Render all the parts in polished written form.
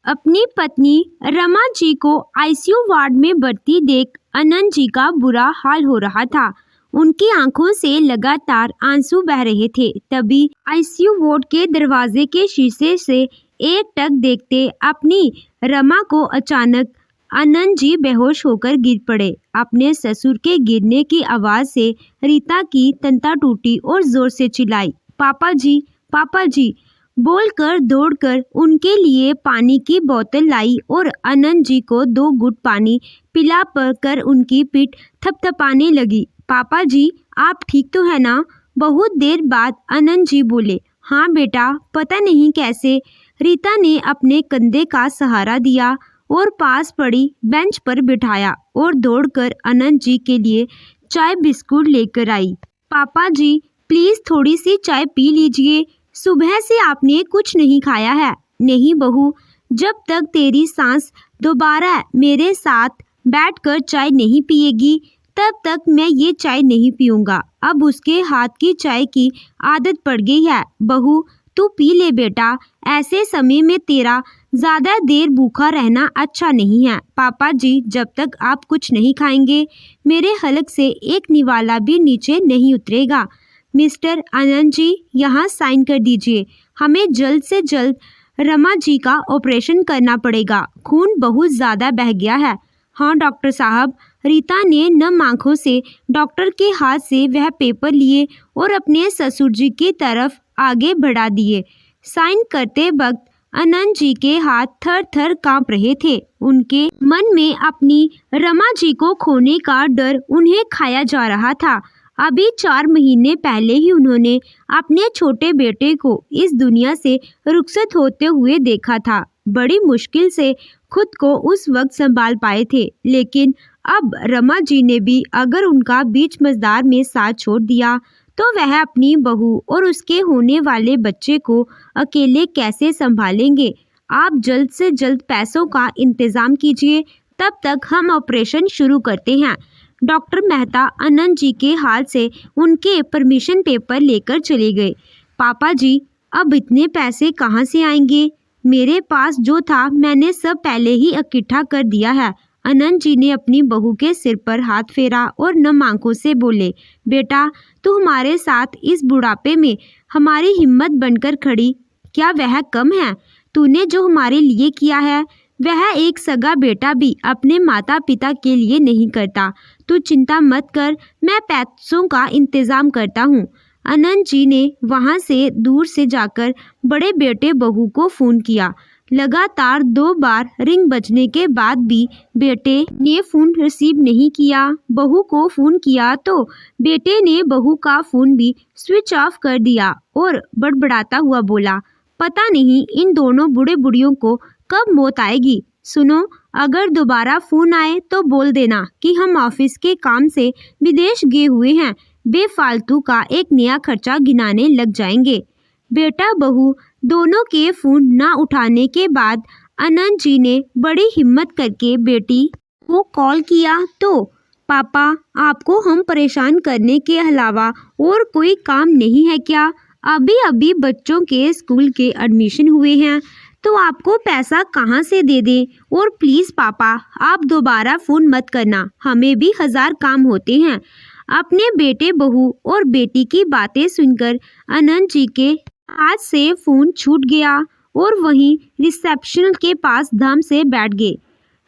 अपनी पत्नी रमा जी को आईसीयू वार्ड में भर्ती देख आनंद जी का बुरा हाल हो रहा था। उनकी आंखों से लगातार आंसू बह रहे थे। तभी आईसीयू वार्ड के दरवाजे के शीशे से एक टक देखते अपनी रमा को अचानक आनंद जी बेहोश होकर गिर पड़े। अपने ससुर के गिरने की आवाज से रीता की तंता टूटी और जोर से चिल्लाई, पापा जी बोलकर दौड़कर उनके लिए पानी की बोतल लाई और आनंद जी को 2 घुट पानी पिला कर उनकी पीठ थपथपाने लगी। पापा जी, आप ठीक तो है ना? बहुत देर बाद आनंद जी बोले, हाँ बेटा, पता नहीं कैसे। रीता ने अपने कंधे का सहारा दिया और पास पड़ी बेंच पर बिठाया और दौड़कर आनंद जी के लिए चाय बिस्कुट लेकर आई। पापा जी, प्लीज थोड़ी सी चाय पी लीजिए, सुबह से आपने कुछ नहीं खाया है। नहीं बहू, जब तक तेरी सास दोबारा मेरे साथ बैठकर चाय नहीं पिएगी तब तक मैं ये चाय नहीं पीऊंगा। अब उसके हाथ की चाय की आदत पड़ गई है। बहू, तू पी ले बेटा, ऐसे समय में तेरा ज़्यादा देर भूखा रहना अच्छा नहीं है। पापा जी, जब तक आप कुछ नहीं खाएंगे मेरे हलक से एक निवाला भी नीचे नहीं उतरेगा। मिस्टर आनंद जी, यहाँ साइन कर दीजिए। हमें जल्द से जल्द रमा जी का ऑपरेशन करना पड़ेगा, खून बहुत ज़्यादा बह गया है। हाँ डॉक्टर साहब। रीता ने नम आंखों से डॉक्टर के हाथ से वह पेपर लिए और अपने ससुर जी की तरफ आगे बढ़ा दिए। साइन करते वक्त आनंद जी के हाथ थर थर कांप रहे थे। उनके मन में अपनी रमा जी को खोने का डर उन्हें खाया जा रहा था। अभी 4 महीने पहले ही उन्होंने अपने छोटे बेटे को इस दुनिया से रुखसत होते हुए देखा था। बड़ी मुश्किल से खुद को उस वक्त संभाल पाए थे, लेकिन अब रमा जी ने भी अगर उनका बीच मझधार में साथ छोड़ दिया तो वह अपनी बहू और उसके होने वाले बच्चे को अकेले कैसे संभालेंगे। आप जल्द से जल्द पैसों का इंतजाम कीजिए, तब तक हम ऑपरेशन शुरू करते हैं। डॉक्टर मेहता आनंद जी के हाथ से उनके परमिशन पेपर लेकर चले गए। पापा जी, अब इतने पैसे कहाँ से आएंगे? मेरे पास जो था मैंने सब पहले ही इकट्ठा कर दिया है। आनंद जी ने अपनी बहू के सिर पर हाथ फेरा और नम आंखों से बोले, बेटा, तू हमारे साथ इस बुढ़ापे में हमारी हिम्मत बनकर खड़ी, क्या वह कम है? तूने जो हमारे लिए किया है वह एक सगा बेटा भी अपने माता पिता के लिए नहीं करता। तू चिंता मत कर, मैं पैसों का इंतजाम करता हूँ। आनंद जी ने वहाँ से दूर से जाकर बड़े बेटे बहू को फ़ोन किया। लगातार 2 बार रिंग बजने के बाद भी बेटे ने फ़ोन रिसीव नहीं किया। बहू को फ़ोन किया तो बेटे ने बहू का फ़ोन भी स्विच ऑफ कर दिया और बड़बड़ाता हुआ बोला, पता नहीं इन दोनों बूढ़े बुढ़ियों को कब मौत आएगी। सुनो, अगर दोबारा फ़ोन आए तो बोल देना कि हम ऑफिस के काम से विदेश गए हुए हैं। बेफालतू का एक नया खर्चा गिनाने लग जाएंगे। बेटा बहू दोनों के फ़ोन ना उठाने के बाद आनंद जी ने बड़ी हिम्मत करके बेटी को कॉल किया तो, पापा, आपको हम परेशान करने के अलावा और कोई काम नहीं है क्या? अभी अभी बच्चों के स्कूल के एडमिशन हुए हैं तो आपको पैसा कहाँ से दे दें? और प्लीज़ पापा, आप दोबारा फ़ोन मत करना, हमें भी 1000 काम होते हैं। अपने बेटे बहू और बेटी की बातें सुनकर आनंद जी के हाथ से फ़ोन छूट गया और वहीं रिसेप्शन के पास धम से बैठ गए।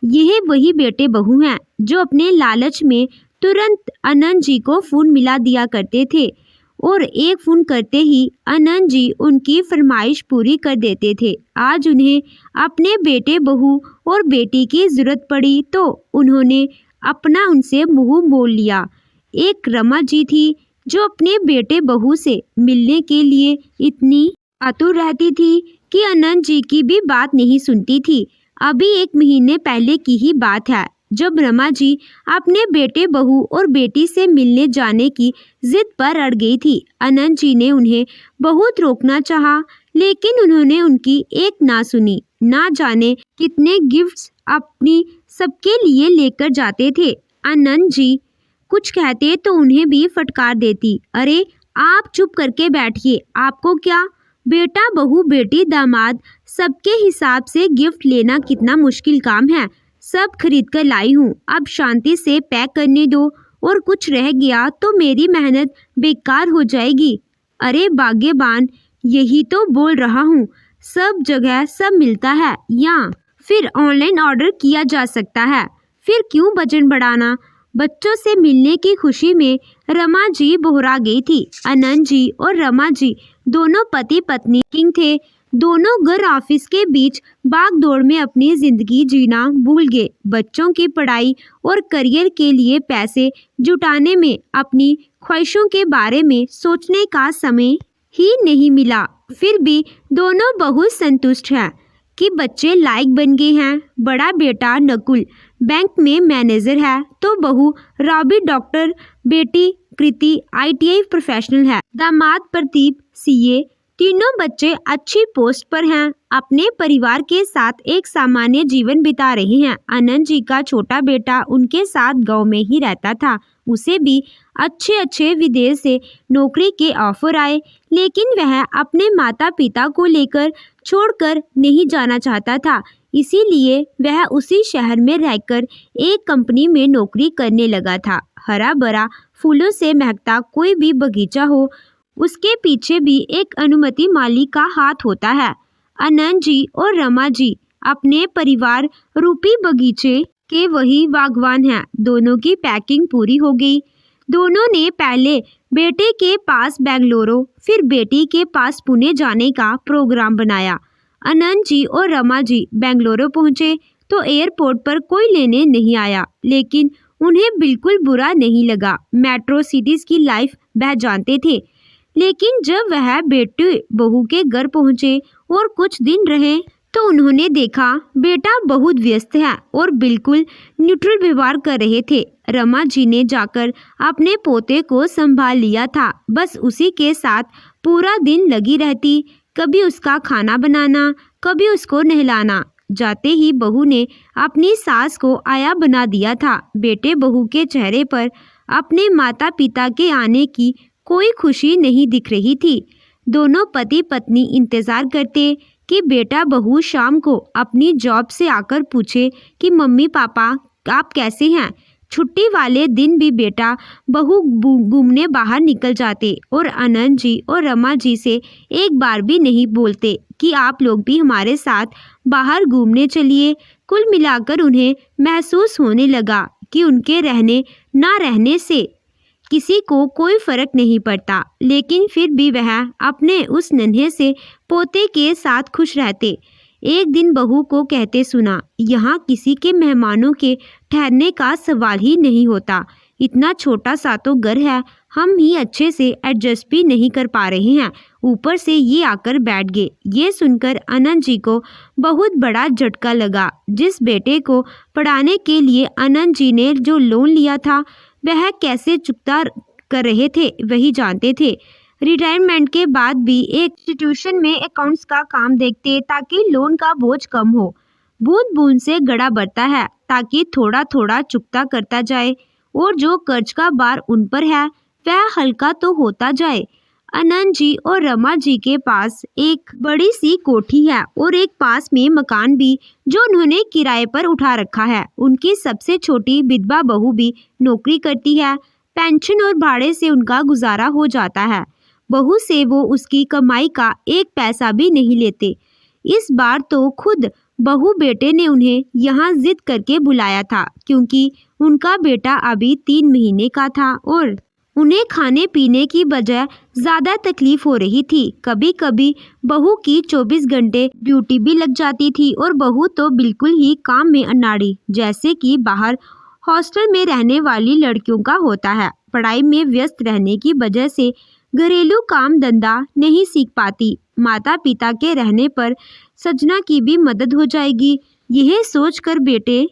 यह वही बेटे बहू हैं जो अपने लालच में तुरंत आनंद जी को फ़ोन मिला दिया करते थे और एक फ़ोन करते ही आनंद जी उनकी फरमाइश पूरी कर देते थे। आज उन्हें अपने बेटे बहू और बेटी की ज़रूरत पड़ी तो उन्होंने अपना उनसे मुँह बोल लिया। एक रमा जी थी जो अपने बेटे बहू से मिलने के लिए इतनी आतुर रहती थी कि आनंद जी की भी बात नहीं सुनती थी। अभी 1 महीने पहले की ही बात है जब रमा जी अपने बेटे बहू और बेटी से मिलने जाने की जिद पर अड़ गई थी। आनंद जी ने उन्हें बहुत रोकना चाहा, लेकिन उन्होंने उनकी एक ना सुनी। ना जाने कितने गिफ्ट्स अपनी सबके लिए लेकर जाते थे। आनंद जी कुछ कहते तो उन्हें भी फटकार देती। अरे आप चुप करके बैठिए, आपको क्या? बेटा बहू बेटी दामाद सबके हिसाब से गिफ्ट लेना कितना मुश्किल काम है। सब खरीद कर लाई हूँ, अब शांति से पैक करने दो, और कुछ रह गया तो मेरी मेहनत बेकार हो जाएगी। अरे बागेबान, यही तो बोल रहा हूँ, सब जगह सब मिलता है, या फिर ऑनलाइन ऑर्डर किया जा सकता है। फिर क्यों बजट बढ़ाना। बच्चों से मिलने की खुशी में रमा जी बोहरा गई थी। आनंद जी और रमा जी दोनों पति पत्नी किंग थे। दोनों घर ऑफिस के बीच भाग दौड़ में अपनी जिंदगी जीना भूल गए। बच्चों की पढ़ाई और करियर के लिए पैसे जुटाने में अपनी ख्वाहिशों के बारे में सोचने का समय ही नहीं मिला। फिर भी दोनों बहुत संतुष्ट हैं कि बच्चे लायक बन गए हैं। बड़ा बेटा नकुल बैंक में मैनेजर है, तो बहू रॉबी डॉक्टर, बेटी कृति ITI प्रोफेशनल है, दामाद प्रदीप CA। तीनों बच्चे अच्छी पोस्ट पर हैं, अपने परिवार के साथ एक सामान्य जीवन बिता रहे हैं। आनंद जी का छोटा बेटा उनके साथ गांव में ही रहता था। उसे भी अच्छे विदेश से नौकरी के ऑफर आए, लेकिन वह अपने माता पिता को लेकर छोड़कर नहीं जाना चाहता था। इसीलिए वह उसी शहर में रहकर एक कंपनी में नौकरी करने लगा था। हरा भरा फूलों से महकता कोई भी बगीचा हो, उसके पीछे भी एक अनुमति माली का हाथ होता है। आनंद जी और रमा जी अपने परिवार रूपी बगीचे के वही बागवान हैं। दोनों की पैकिंग पूरी हो गई। दोनों ने पहले बेटे के पास बेंगलुरु, फिर बेटी के पास पुणे जाने का प्रोग्राम बनाया। आनंद जी और रमा जी बेंगलुरु पहुंचे तो एयरपोर्ट पर कोई लेने नहीं आया, लेकिन उन्हें बिल्कुल बुरा नहीं लगा। मेट्रो सिटीज की लाइफ वह जानते थे। लेकिन जब वह बेटे बहू के घर पहुंचे और कुछ दिन रहे तो उन्होंने देखा बेटा बहुत व्यस्त है और बिल्कुल न्यूट्रल व्यवहार कर रहे थे। रमा जी ने जाकर अपने पोते को संभाल लिया था। बस उसी के साथ पूरा दिन लगी रहती, कभी उसका खाना बनाना, कभी उसको नहलाना। जाते ही बहू ने अपनी सास को आया बना दिया था। बेटे बहू के चेहरे पर अपने माता पिता के आने की कोई खुशी नहीं दिख रही थी। दोनों पति पत्नी इंतजार करते कि बेटा बहू शाम को अपनी जॉब से आकर पूछे कि मम्मी पापा आप कैसे हैं। छुट्टी वाले दिन भी बेटा बहू घूमने बाहर निकल जाते और आनंद जी और रमा जी से एक बार भी नहीं बोलते कि आप लोग भी हमारे साथ बाहर घूमने चलिए। कुल मिलाकर उन्हें महसूस होने लगा कि उनके रहने ना रहने से किसी को कोई फर्क नहीं पड़ता, लेकिन फिर भी वह अपने उस नन्हे से पोते के साथ खुश रहते। एक दिन बहू को कहते सुना, यहाँ किसी के मेहमानों के ठहरने का सवाल ही नहीं होता। इतना छोटा सा तो घर है, हम ही अच्छे से एडजस्ट भी नहीं कर पा रहे हैं, ऊपर से ये आकर बैठ गए। ये सुनकर आनंद जी को बहुत बड़ा झटका लगा। जिस बेटे को पढ़ाने के लिए आनंद जी ने जो लोन लिया था वह कैसे चुकता कर रहे थे वही जानते थे। रिटायरमेंट के बाद भी एक इंस्टीट्यूशन में अकाउंट्स का काम देखते ताकि लोन का बोझ कम हो। बूंद बूंद से गड़ा बढ़ता है ताकि थोड़ा थोड़ा चुकता करता जाए और जो कर्ज का भार उन पर है वह हल्का तो होता जाए। आनंद जी और रमा जी के पास एक बड़ी सी कोठी है और एक पास में मकान भी जो उन्होंने किराए पर उठा रखा है। उनकी सबसे छोटी विधवा बहू भी नौकरी करती है। पेंशन और भाड़े से उनका गुजारा हो जाता है। बहू से वो उसकी कमाई का एक पैसा भी नहीं लेते। इस बार तो खुद बहू बेटे ने उन्हें यहाँ जिद करके बुलाया था, क्योंकि उनका बेटा अभी 3 महीने का था और उन्हें खाने पीने की बजाय ज़्यादा तकलीफ हो रही थी। कभी कभी बहू की 24 घंटे ड्यूटी भी लग जाती थी और बहू तो बिल्कुल ही काम में अनाड़ी, जैसे कि बाहर हॉस्टल में रहने वाली लड़कियों का होता है। पढ़ाई में व्यस्त रहने की वजह से घरेलू काम धंधा नहीं सीख पाती। माता पिता के रहने पर सजना की भी मदद हो जाएगी। यह सोचकर बेटे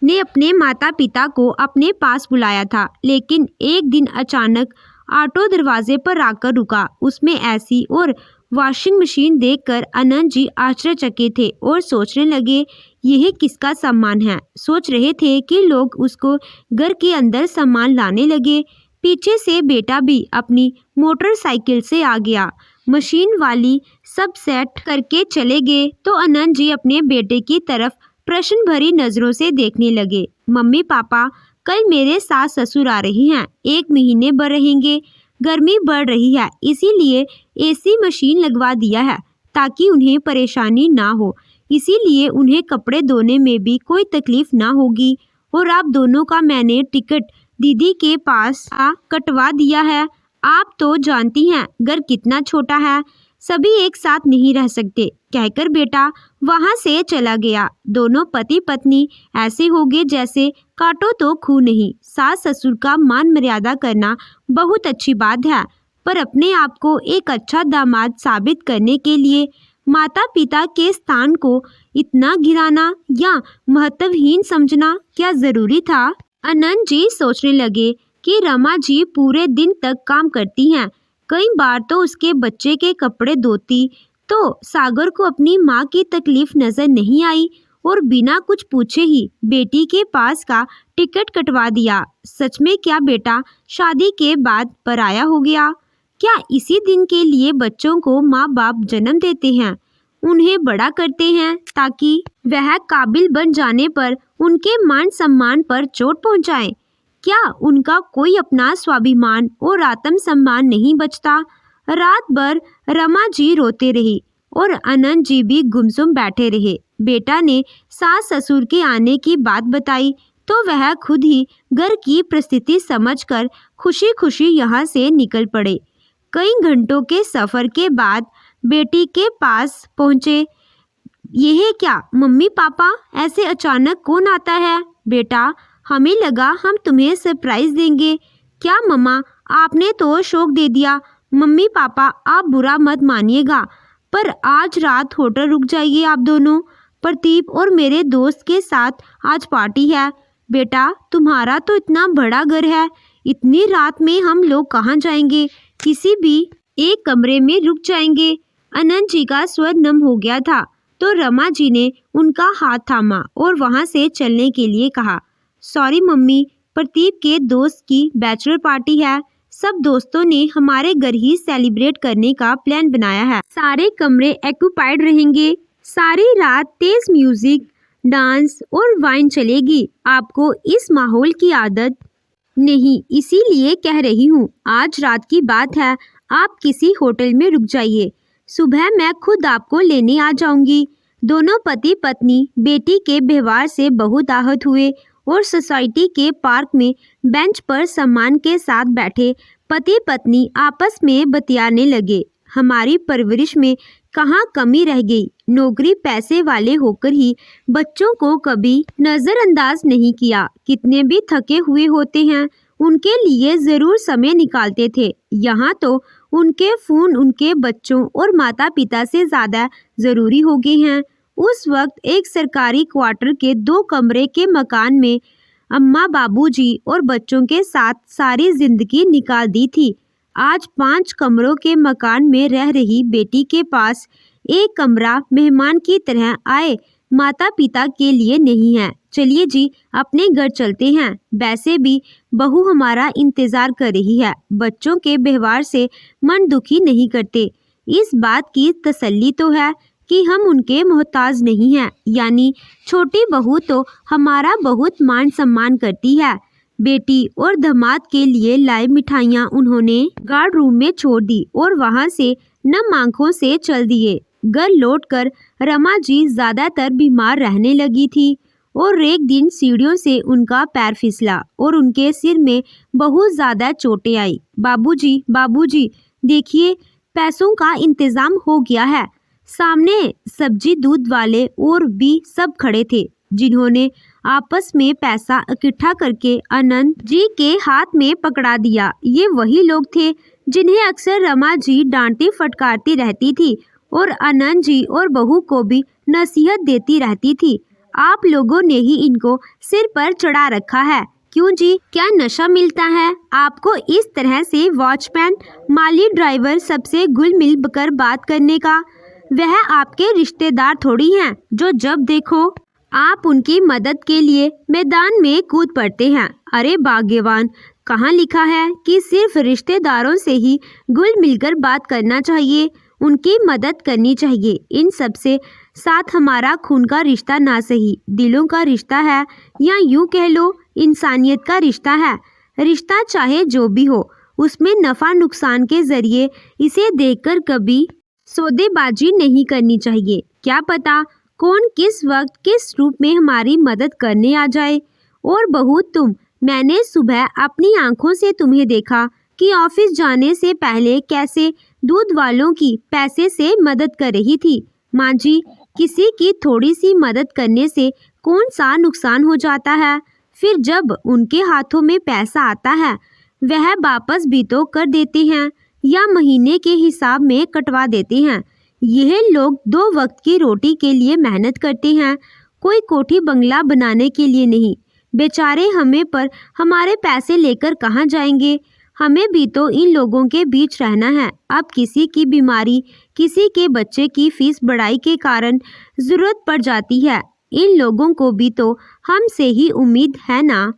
ने अपने माता पिता को अपने पास बुलाया था, लेकिन एक दिन अचानक ऑटो दरवाजे पर आकर रुका। उसमें एसी और वॉशिंग मशीन देखकर आनंद जी आश्चर्यचकित थे और सोचने लगे यह किसका सामान है। सोच रहे थे कि लोग उसको घर के अंदर सामान लाने लगे। पीछे से बेटा भी अपनी मोटरसाइकिल से आ गया। मशीन वाली सब सेट करके चले गए तो आनंद जी अपने बेटे की तरफ प्रश्न भरी नजरों से देखने लगे। मम्मी पापा कल मेरे सास ससुर आ रही हैं, 1 महीने भर रहेंगे। गर्मी बढ़ रही है इसीलिए एसी मशीन लगवा दिया है ताकि उन्हें परेशानी ना हो, इसीलिए उन्हें कपड़े धोने में भी कोई तकलीफ ना होगी। और आप दोनों का मैंने टिकट दीदी के पास कटवा दिया है। आप तो जानती हैं घर कितना छोटा है, सभी एक साथ नहीं रह सकते, कहकर बेटा वहां से चला गया। दोनों पति पत्नी ऐसे हो गए जैसे काटो तो खू नहीं। सास ससुर का मान मर्यादा करना बहुत अच्छी बात है, पर अपने आप को एक अच्छा दामाद साबित करने के लिए माता पिता के स्थान को इतना गिराना या महत्वहीन समझना क्या जरूरी था? आनंद जी सोचने लगे कि रमा जी पूरे दिन तक काम करती हैं। कई बार तो उसके बच्चे के कपड़े धोती तो सागर को अपनी माँ की तकलीफ नजर नहीं आई और बिना कुछ पूछे ही बेटी के पास का टिकट कटवा दिया। सच में क्या बेटा शादी के बाद पराया हो गया? क्या इसी दिन के लिए बच्चों को माँ बाप जन्म देते हैं, उन्हें बड़ा करते हैं ताकि वह काबिल बन जाने पर उनके मान सम्मान पर चोट पहुँचाए? क्या उनका कोई अपना स्वाभिमान और आत्म सम्मान नहीं बचता? रात भर रमा जी रोते रही और आनंद जी भी गुमसुम बैठे रहे। बेटा ने सास ससुर के आने की बात बताई तो वह खुद ही घर की परिस्थिति समझकर खुशी खुशी यहाँ से निकल पड़े। कई घंटों के सफर के बाद बेटी के पास पहुँचे। यह क्या मम्मी पापा, ऐसे अचानक कौन आता है? बेटा हमें लगा हम तुम्हें सरप्राइज देंगे। क्या मम्मा, आपने तो शौक दे दिया। मम्मी पापा आप बुरा मत मानिएगा, पर आज रात होटल रुक जाइए आप दोनों। प्रदीप और मेरे दोस्त के साथ आज पार्टी है। बेटा तुम्हारा तो इतना बड़ा घर है, इतनी रात में हम लोग कहाँ जाएंगे? किसी भी एक कमरे में रुक जाएंगे। आनंद जी का स्वर नम हो गया था तो रमा जी ने उनका हाथ थामा और वहाँ से चलने के लिए कहा। सॉरी मम्मी, प्रदीप के दोस्त की बैचलर पार्टी है, सब दोस्तों ने हमारे घर ही सेलिब्रेट करने का प्लान बनाया है। सारे कमरे एक्यूपाइड रहेंगे, सारी रात तेज म्यूजिक, डांस और वाइन चलेगी। आपको इस माहौल की आदत नहीं, इसीलिए कह रही हूँ आज रात की बात है, आप किसी होटल में रुक जाइए, सुबह मैं खुद आपको लेने आ जाऊंगी। दोनों पति पत्नी बेटी के व्यवहार से बहुत आहत हुए और सोसाइटी के पार्क में बेंच पर सम्मान के साथ बैठे पति पत्नी आपस में बतियाने लगे। हमारी परवरिश में कहाँ कमी रह गई? नौकरी पैसे वाले होकर ही बच्चों को कभी नज़रअंदाज नहीं किया। कितने भी थके हुए होते हैं उनके लिए ज़रूर समय निकालते थे। यहाँ तो उनके फ़ोन उनके बच्चों और माता पिता से ज़्यादा ज़रूरी हो गए हैं। उस वक्त एक सरकारी क्वार्टर के 2 कमरे के मकान में अम्मा बाबूजी और बच्चों के साथ सारी जिंदगी निकाल दी थी। आज 5 कमरों के मकान में रह रही बेटी के पास एक कमरा मेहमान की तरह आए माता पिता के लिए नहीं है। चलिए जी अपने घर चलते हैं, वैसे भी बहू हमारा इंतजार कर रही है, बच्चों के व्यवहार से मन दुखी नहीं करते। इस बात की तसल्ली तो है कि हम उनके मोहताज नहीं हैं, यानी छोटी बहू तो हमारा बहुत मान सम्मान करती है। बेटी और दामाद के लिए लाई मिठाइयाँ उन्होंने गार्ड रूम में छोड़ दी और वहाँ से नम आंखों से चल दिए। घर लौटकर रमा जी ज़्यादातर बीमार रहने लगी थी और एक दिन सीढ़ियों से उनका पैर फिसला और उनके सिर में बहुत ज़्यादा चोटें आई। बाबूजी देखिए पैसों का इंतज़ाम हो गया है। सामने सब्जी दूध वाले और भी सब खड़े थे जिन्होंने आपस में पैसा इकट्ठा करके आनंद जी के हाथ में पकड़ा दिया। ये वही लोग थे जिन्हें अक्सर रमा जी डांटती फटकारती रहती थी और आनंद जी और बहू को भी नसीहत देती रहती थी। आप लोगों ने ही इनको सिर पर चढ़ा रखा है। क्यों जी, क्या नशा मिलता है आपको इस तरह से वॉचमैन, माली, ड्राइवर सबसे घुल मिल कर बात करने का? वह आपके रिश्तेदार थोड़ी हैं जो जब देखो आप उनकी मदद के लिए मैदान में कूद पड़ते हैं। अरे भाग्यवान, कहाँ लिखा है कि सिर्फ रिश्तेदारों से ही घुल मिलकर बात करना चाहिए? उनकी मदद करनी चाहिए। इन सब से साथ हमारा खून का रिश्ता ना सही दिलों का रिश्ता है, या यूं कह लो इंसानियत का रिश्ता है। रिश्ता चाहे जो भी हो, उसमें नफ़ा नुकसान के ज़रिए इसे देखकर कभी सौदेबाजी नहीं करनी चाहिए। क्या पता कौन किस वक्त किस रूप में हमारी मदद करने आ जाए। और बहू मैंने सुबह अपनी आंखों से तुम्हें देखा कि ऑफिस जाने से पहले कैसे दूध वालों की पैसे से मदद कर रही थी। माँ जी, किसी की थोड़ी सी मदद करने से कौन सा नुकसान हो जाता है। फिर जब उनके हाथों में पैसा आता है वह वापस भी तो कर देते हैं या महीने के हिसाब में कटवा देते हैं। यह लोग 2 वक्त की रोटी के लिए मेहनत करते हैं, कोई कोठी बंगला बनाने के लिए नहीं। बेचारे हमें पर हमारे पैसे लेकर कहाँ जाएंगे। हमें भी तो इन लोगों के बीच रहना है। अब किसी की बीमारी, किसी के बच्चे की फीस बढ़ाई के कारण ज़रूरत पड़ जाती है। इन लोगों को भी तो हमसे ही उम्मीद है ना।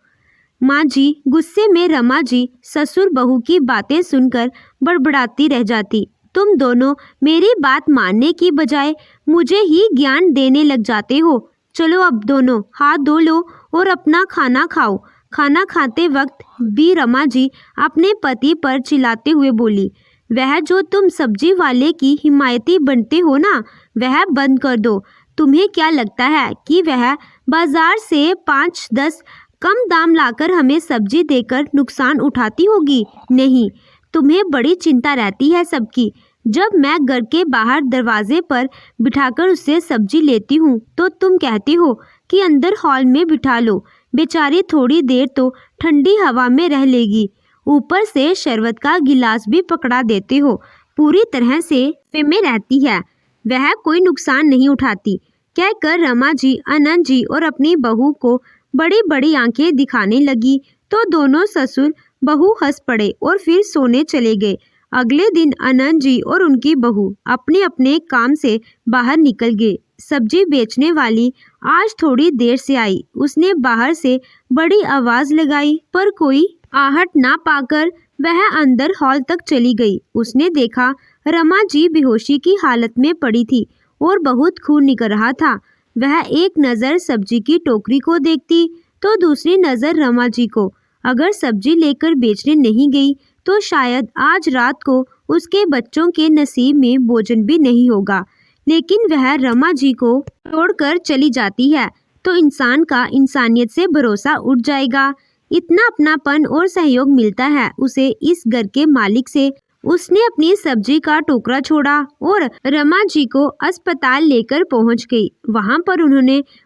माँ जी, गुस्से में रमा जी ससुर बहू की बातें सुनकर बड़बड़ाती रह जाती। तुम दोनों मेरी बात मानने की बजाय मुझे ही ज्ञान देने लग जाते हो। चलो अब दोनों हाथ धो लो और अपना खाना खाओ। खाना खाते वक्त भी रमा जी अपने पति पर चिल्लाते हुए बोली, वह जो तुम सब्जी वाले की हिमायती बनते हो ना, वह बंद कर दो। तुम्हें क्या लगता है कि वह बाजार से 5-10 कम दाम लाकर हमें सब्जी देकर नुकसान उठाती होगी? नहीं, तुम्हें बड़ी चिंता रहती है सबकी। जब मैं घर के बाहर दरवाजे पर बिठाकर उससे सब्जी लेती हूँ तो तुम कहती हो कि अंदर हॉल में बिठा लो, बेचारी थोड़ी देर तो ठंडी हवा में रह लेगी। ऊपर से शरबत का गिलास भी पकड़ा देते हो। पूरी तरह से में रहती है, वह कोई नुकसान नहीं उठाती। कहकर रमा जी आनंद जी और अपनी बहू को बड़ी बड़ी आंखें दिखाने लगी तो दोनों ससुर बहू हंस पड़े और फिर सोने चले गए। अगले दिन आनंद जी और उनकी बहू अपने अपने काम से बाहर निकल गए। सब्जी बेचने वाली आज थोड़ी देर से आई। उसने बाहर से बड़ी आवाज लगाई पर कोई आहट ना पाकर वह अंदर हॉल तक चली गई। उसने देखा रमा जी बेहोशी की हालत में पड़ी थी और बहुत खून निकल रहा था। वह एक नज़र सब्जी की टोकरी को देखती तो दूसरी नज़र रमा जी को। अगर सब्जी लेकर बेचने नहीं गई तो शायद आज रात को उसके बच्चों के नसीब में भोजन भी नहीं होगा। लेकिन वह रमा जी को छोड़कर चली जाती है तो इंसान का इंसानियत से भरोसा उठ जाएगा। इतना अपनापन और सहयोग मिलता है उसे इस घर के मालिक से। उसने अपनी सब्जी का टोकरा छोड़ा और रमा जी को अस्पताल लेकर पहुंच गई। वहां पर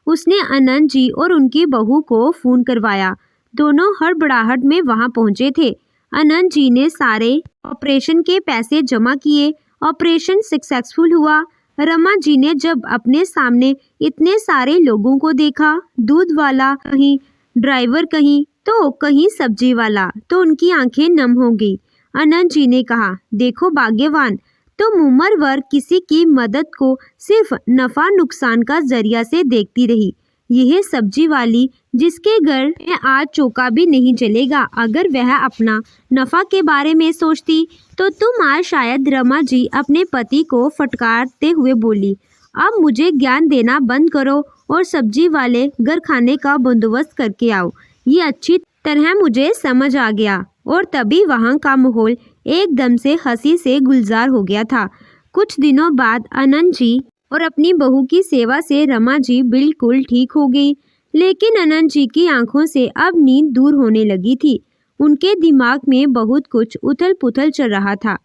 उसने आनंद जी और उनकी बहू को फोन करवाया। दोनों हड़बड़ाहट में वहां पहुंचे थे। आनंद जी ने सारे ऑपरेशन के पैसे जमा किए। ऑपरेशन सक्सेसफुल हुआ। रमा जी ने जब अपने सामने इतने सारे लोगों को देखा, दूध वाला कहीं, ड्राइवर कहीं तो कहीं सब्जी वाला, तो उनकी आंखें नम हो गई। आनंद जी ने कहा, देखो भाग्यवान, तुम उम्र भर किसी की मदद को सिर्फ नफा नुकसान का जरिया से देखती रही। यह सब्जी वाली जिसके घर में आज चौका भी नहीं जलेगा, अगर वह अपना नफा के बारे में सोचती तो तुम आज शायद। रमा जी अपने पति को फटकारते हुए बोली, अब मुझे ज्ञान देना बंद करो और सब्जी वाले घर खाने का बंदोबस्त करके आओ। ये अच्छी तरह मुझे समझ आ गया। और तभी वहाँ का माहौल एकदम से हंसी से गुलजार हो गया था। कुछ दिनों बाद आनंद जी और अपनी बहू की सेवा से रमा जी बिल्कुल ठीक हो गई। लेकिन आनंद जी की आंखों से अब नींद दूर होने लगी थी। उनके दिमाग में बहुत कुछ उथल पुथल चल रहा था।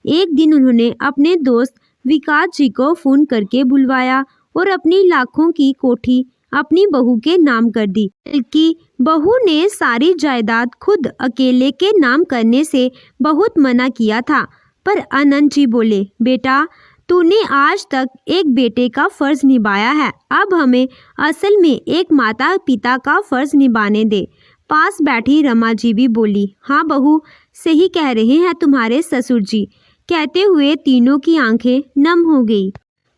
एक दिन उन्होंने अपने दोस्त विकास जी को फोन करके बुलवाया और अपनी लाखों की कोठी अपनी बहू के नाम कर दी। बल्कि बहू ने सारी जायदाद खुद अकेले के नाम करने से बहुत मना किया था। पर आनंद जी बोले, बेटा, तूने आज तक एक बेटे का फर्ज निभाया है, अब हमें असल में एक माता पिता का फर्ज निभाने दे। पास बैठी रमा जी भी बोली, हाँ बहू, सही कह रहे हैं तुम्हारे ससुर जी। कहते हुए तीनों की आंखें नम हो गई।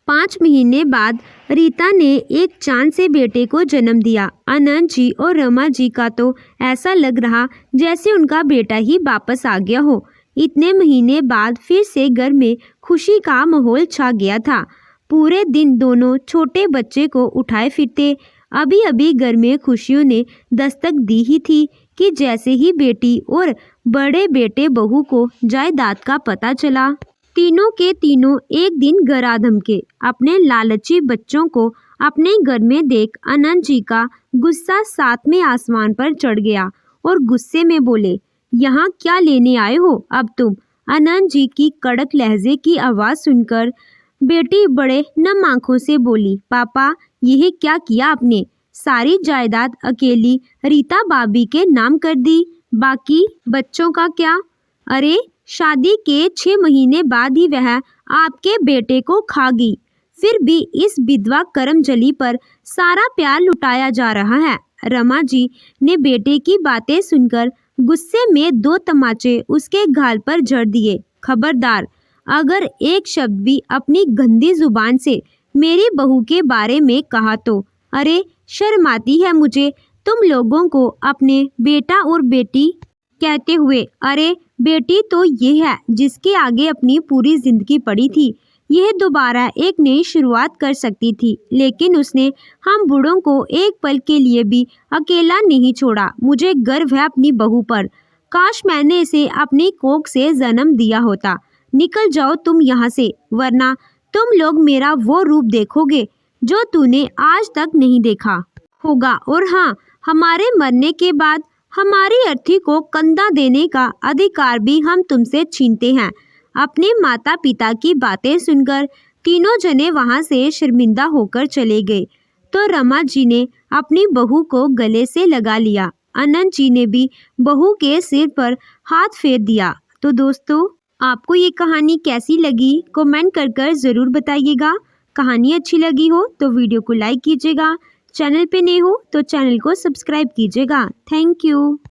5 महीने बाद रीता ने एक चांद से बेटे को जन्म दिया। आनंद जी और रमा जी का तो ऐसा लग रहा जैसे उनका बेटा ही वापस आ गया हो। इतने महीने बाद फिर से घर में खुशी का माहौल छा गया था। पूरे दिन दोनों छोटे बच्चे को उठाए फिरते। अभी अभी घर में खुशियों ने दस्तक दी ही थी कि जैसे ही बेटी और बड़े बेटे बहू को जायदाद का पता चला, तीनों के तीनों एक दिन गरा धमके। अपने लालची बच्चों को अपने घर में देख आनंद जी का गुस्सा सातवें आसमान पर चढ़ गया और गुस्से में बोले, यहाँ क्या लेने आए हो अब तुम? आनंद जी की कड़क लहजे की आवाज़ सुनकर बेटी बड़े नम आंखों से बोली, पापा यह क्या किया आपने? सारी जायदाद अकेली रीता भाभी के नाम कर दी, बाकी बच्चों का क्या? अरे शादी के 6 महीने बाद ही वह आपके बेटे को खा गई, फिर भी इस विधवा कर्मजली पर सारा प्यार लुटाया जा रहा है। रमा जी ने बेटे की बातें सुनकर गुस्से में 2 तमाचे उसके गाल पर जड़ दिए। खबरदार, अगर एक शब्द भी अपनी गंदी जुबान से मेरी बहू के बारे में कहा तो। अरे शर्म आती है मुझे तुम लोगों को अपने बेटा और बेटी कहते हुए। अरे बेटी तो ये है जिसके आगे अपनी पूरी जिंदगी पड़ी थी। यह दोबारा एक नई शुरुआत कर सकती थी, लेकिन उसने हम बूढ़ों को एक पल के लिए भी अकेला नहीं छोड़ा। मुझे गर्व है अपनी बहू पर। काश मैंने इसे अपनी कोख से जन्म दिया होता। निकल जाओ तुम यहाँ से, वरना तुम लोग मेरा वो रूप देखोगे जो तूने आज तक नहीं देखा होगा। और हाँ, हमारे मरने के बाद हमारी अर्थी को कंधा देने का अधिकार भी हम तुमसे छीनते हैं। अपने माता पिता की बातें सुनकर तीनों जने वहां से शर्मिंदा होकर चले गए। तो रमा जी ने अपनी बहू को गले से लगा लिया। आनंद जी ने भी बहू के सिर पर हाथ फेर दिया। तो दोस्तों, आपको ये कहानी कैसी लगी कमेंट कर ज़रूर बताइएगा। कहानी अच्छी लगी हो तो वीडियो को लाइक कीजिएगा। चैनल पे नए हो तो चैनल को सब्सक्राइब कीजिएगा। Thank you.